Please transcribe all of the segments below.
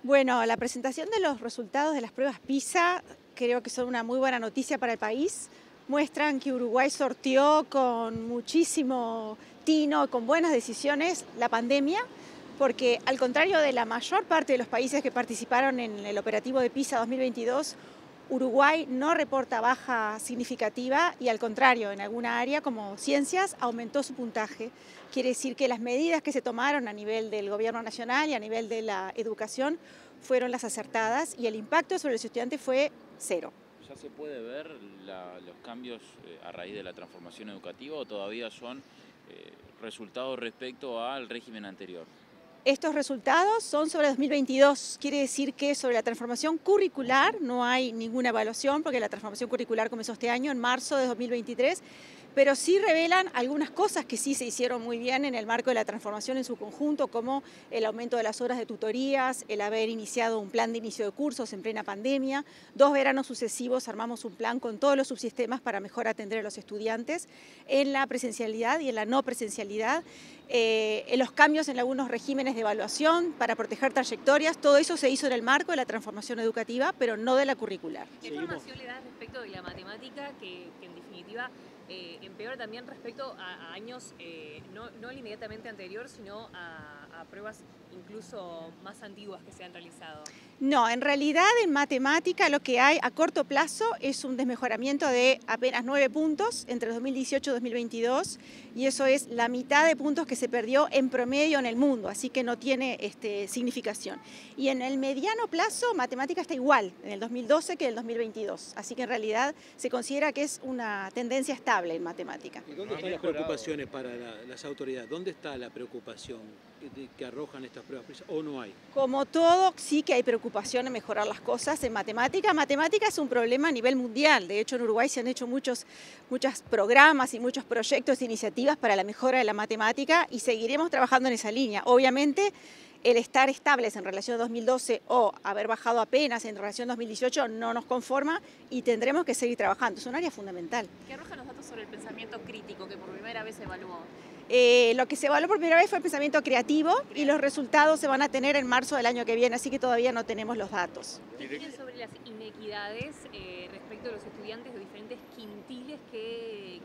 Bueno, la presentación de los resultados de las pruebas PISA creo que son una muy buena noticia para el país. Muestran que Uruguay sorteó con muchísimo tino, con buenas decisiones, la pandemia, porque al contrario de la mayor parte de los países que participaron en el operativo de PISA 2022, Uruguay no reporta baja significativa y al contrario, en alguna área como ciencias aumentó su puntaje. Quiere decir que las medidas que se tomaron a nivel del gobierno nacional y a nivel de la educación fueron las acertadas y el impacto sobre los estudiantes fue cero. ¿Ya se puede ver los cambios a raíz de la transformación educativa o todavía son resultados respecto al régimen anterior? Estos resultados son sobre 2022, quiere decir que sobre la transformación curricular no hay ninguna evaluación porque la transformación curricular comenzó este año, en marzo de 2023, pero sí revelan algunas cosas que sí se hicieron muy bien en el marco de la transformación en su conjunto, como el aumento de las horas de tutorías, el haber iniciado un plan de inicio de cursos en plena pandemia. 2 veranos sucesivos armamos un plan con todos los subsistemas para mejor atender a los estudiantes en la presencialidad y en la no presencialidad. En los cambios en algunos regímenes de evaluación para proteger trayectorias, todo eso se hizo en el marco de la transformación educativa, pero no de la curricular. ¿Qué información le das respecto de la matemática que en definitiva empeora también respecto a años, no el inmediatamente anterior, sino a pruebas incluso más antiguas que se han realizado? No, en realidad en matemática lo que hay a corto plazo es un desmejoramiento de apenas 9 puntos entre 2018 y 2022 y eso es la mitad de puntos que se perdió en promedio en el mundo, así que no tiene significación. Y en el mediano plazo matemática está igual en el 2012 que en el 2022, así que en realidad se considera que es una tendencia estable en matemática. ¿Y dónde están las preocupaciones para las autoridades? ¿Dónde está la preocupación que arrojan estas pruebas o no hay? Como todo, sí que hay preocupación en mejorar las cosas en matemática. Matemática es un problema a nivel mundial. De hecho, en Uruguay se han hecho muchos programas y muchos proyectos e iniciativas para la mejora de la matemática y seguiremos trabajando en esa línea. Obviamente, el estar estables en relación a 2012 o haber bajado apenas en relación a 2018 no nos conforma y tendremos que seguir trabajando. Es un área fundamental. ¿Qué arrojan los datos sobre el pensamiento crítico que por primera vez se evaluó? Lo que se evaluó por primera vez fue el pensamiento creativo y los resultados se van a tener en marzo del año que viene, así que todavía no tenemos los datos. ¿Qué tienen sobre las inequidades respecto a los estudiantes de diferentes quintiles? ¿Qué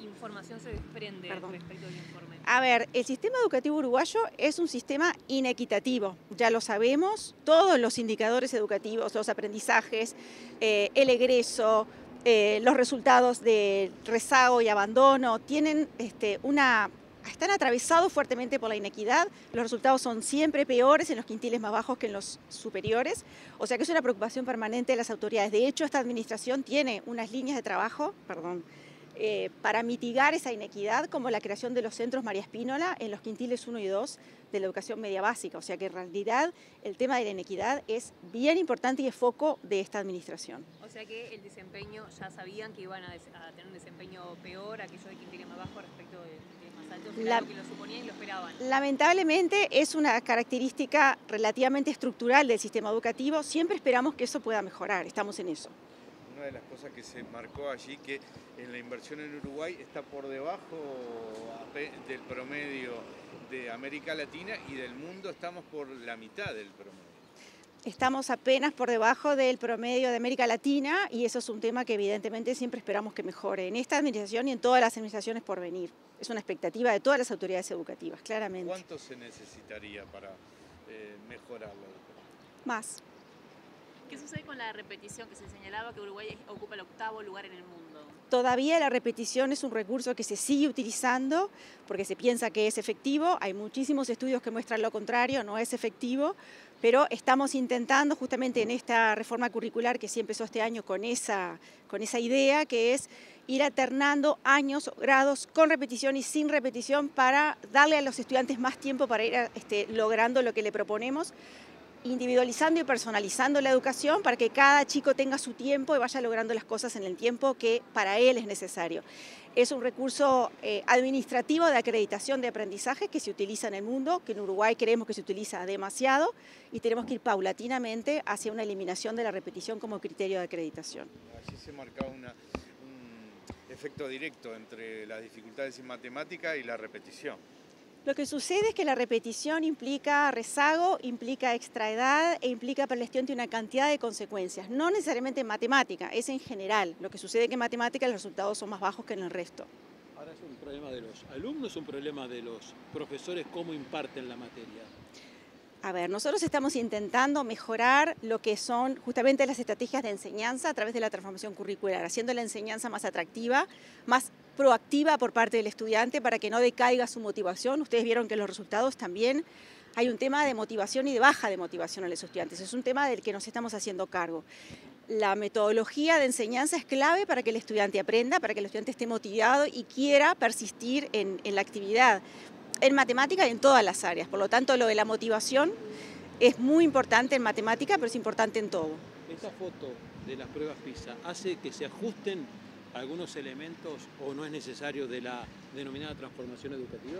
información se desprende respecto del informe? A ver, el sistema educativo uruguayo es un sistema inequitativo, ya lo sabemos, todos los indicadores educativos, los aprendizajes, el egreso, los resultados de rezago y abandono tienen están atravesados fuertemente por la inequidad. Los resultados son siempre peores en los quintiles más bajos que en los superiores. O sea que es una preocupación permanente de las autoridades. De hecho, esta administración tiene unas líneas de trabajo, para mitigar esa inequidad, como la creación de los centros María Spínola en los quintiles 1 y 2 de la educación media básica. O sea que en realidad el tema de la inequidad es bien importante y es foco de esta administración. O sea que el desempeño, ya sabían que iban a tener un desempeño peor, aquellos de quintiles más bajos respecto de más altos, era algo que lo suponían y lo esperaban. Lamentablemente es una característica relativamente estructural del sistema educativo. Siempre esperamos que eso pueda mejorar, estamos en eso. Una de las cosas que se marcó allí, que en la inversión en Uruguay está por debajo del promedio de América Latina y del mundo estamos por la mitad del promedio. Estamos apenas por debajo del promedio de América Latina y eso es un tema que evidentemente siempre esperamos que mejore en esta administración y en todas las administraciones por venir. Es una expectativa de todas las autoridades educativas, claramente. ¿Cuánto se necesitaría para mejorar la educación? Más. ¿Qué sucede con la repetición que se señalaba que Uruguay ocupa el 8º lugar en el mundo? Todavía la repetición es un recurso que se sigue utilizando porque se piensa que es efectivo. Hay muchísimos estudios que muestran lo contrario, no es efectivo, pero estamos intentando justamente en esta reforma curricular que sí empezó este año con esa idea, que es ir alternando años, grados con repetición y sin repetición para darle a los estudiantes más tiempo para ir logrando lo que le proponemos, individualizando y personalizando la educación para que cada chico tenga su tiempo y vaya logrando las cosas en el tiempo que para él es necesario. Es un recurso administrativo de acreditación de aprendizaje que se utiliza en el mundo, que en Uruguay creemos que se utiliza demasiado y tenemos que ir paulatinamente hacia una eliminación de la repetición como criterio de acreditación. Allí se marcaba un efecto directo entre las dificultades en matemática y la repetición. Lo que sucede es que la repetición implica rezago, implica extraedad e implica para el estudiante una cantidad de consecuencias, no necesariamente en matemática, es en general. Lo que sucede es que en matemática los resultados son más bajos que en el resto. Ahora es un problema de los alumnos, un problema de los profesores, cómo imparten la materia. A ver, nosotros estamos intentando mejorar lo que son justamente las estrategias de enseñanza a través de la transformación curricular, haciendo la enseñanza más atractiva, más proactiva por parte del estudiante para que no decaiga su motivación. Ustedes vieron que en los resultados también hay un tema de motivación y de baja de motivación a los estudiantes. Es un tema del que nos estamos haciendo cargo. La metodología de enseñanza es clave para que el estudiante aprenda, para que el estudiante esté motivado y quiera persistir en la actividad, en matemática y en todas las áreas. Por lo tanto, lo de la motivación es muy importante en matemática, pero es importante en todo. ¿Esta foto de las pruebas PISA hace que se ajusten algunos elementos o no es necesario de la denominada transformación educativa?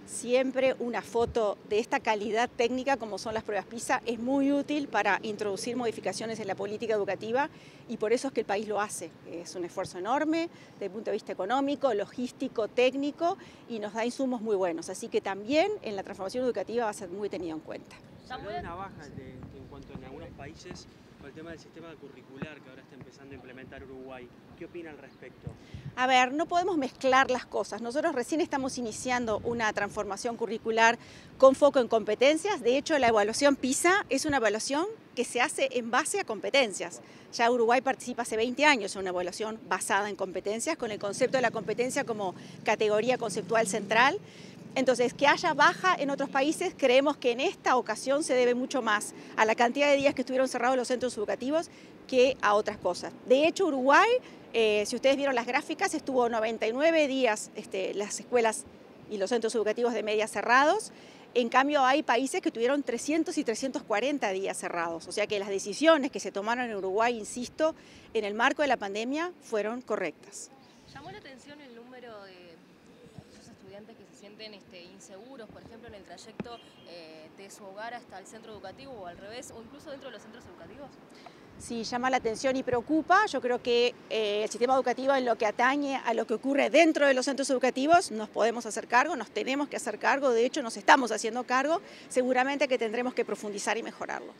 Siempre una foto de esta calidad técnica como son las pruebas PISA es muy útil para introducir modificaciones en la política educativa y por eso es que el país lo hace. Es un esfuerzo enorme desde el punto de vista económico, logístico, técnico y nos da insumos muy buenos. Así que también en la transformación educativa va a ser muy tenido en cuenta. Se habló de una baja en cuanto en algunos países con el tema del sistema curricular que ahora está empezando a implementar Uruguay. ¿Qué opina al respecto? A ver, no podemos mezclar las cosas. Nosotros recién estamos iniciando una transformación curricular con foco en competencias. De hecho, la evaluación PISA es una evaluación que se hace en base a competencias. Ya Uruguay participa hace 20 años en una evaluación basada en competencias, con el concepto de la competencia como categoría conceptual central. Entonces, que haya baja en otros países, creemos que en esta ocasión se debe mucho más a la cantidad de días que estuvieron cerrados los centros educativos que a otras cosas. De hecho, Uruguay, si ustedes vieron las gráficas, estuvo 99 días las escuelas y los centros educativos de media cerrados. En cambio, hay países que tuvieron 300 y 340 días cerrados. O sea que las decisiones que se tomaron en Uruguay, insisto, en el marco de la pandemia, fueron correctas. Llamó la atención el número de estudiantes que se sienten inseguros, por ejemplo, en el trayecto de su hogar hasta el centro educativo o al revés, o incluso dentro de los centros educativos. Sí, llama la atención y preocupa. Yo creo que el sistema educativo en lo que atañe a lo que ocurre dentro de los centros educativos nos podemos hacer cargo, nos tenemos que hacer cargo, de hecho nos estamos haciendo cargo, seguramente que tendremos que profundizar y mejorarlo.